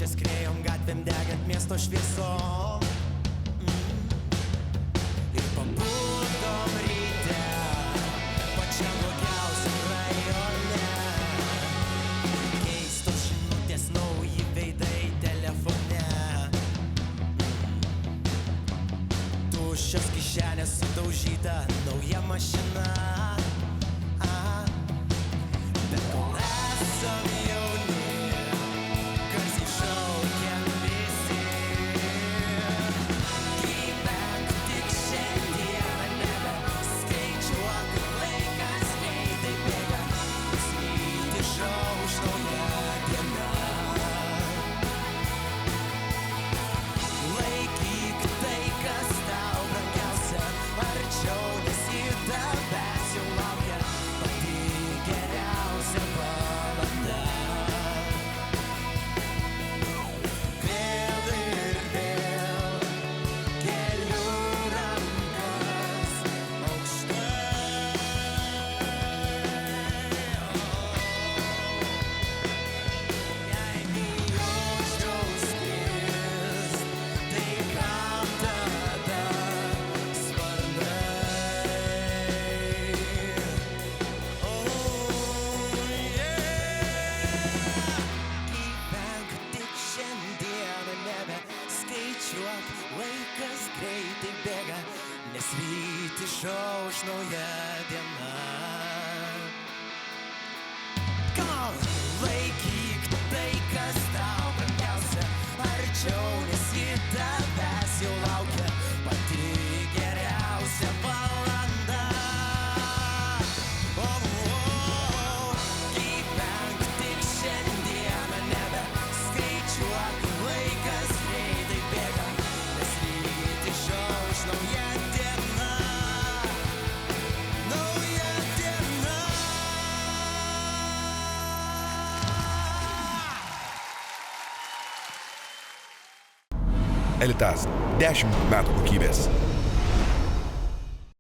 Skriejom gatvėm degant miesto šviesom. Ir pabudom ryte pačiam blogiausiam rajone. Keistos žinutės, nauji veidai telefone. Tuščios kišenės, sudaužyta nauja mašina. Bet kol esam jauni, garsiai šaukiam visi. Gyvenk tik šiandieną, nebeskaičiuok, laikas greitai bėga. Slydi išauš nauja diena. Laikyk tai, kas tau brangiausia, arčiau, nes į tavęs jau laukia pati geriausia valanda. Vėl ir vėl keliu rankas aukštai. Jei bijau skrist, tai kam tada sparnai? Gyvenk tik šiandieną, nebeskaičiuok, laikas greitai bėga, nes ryt išauš nauja diena. Come on! Laikyk tai, kas tau brangiausia, arčiau, nes į tavęs jau laukia pati geriausia valanda. Gyvenk tik šiandieną, nebeskaičiuok, laikas greitai bėga, nes ryt išauš nauja diena. Nauja diena. Elitas. 10 metų kokybės.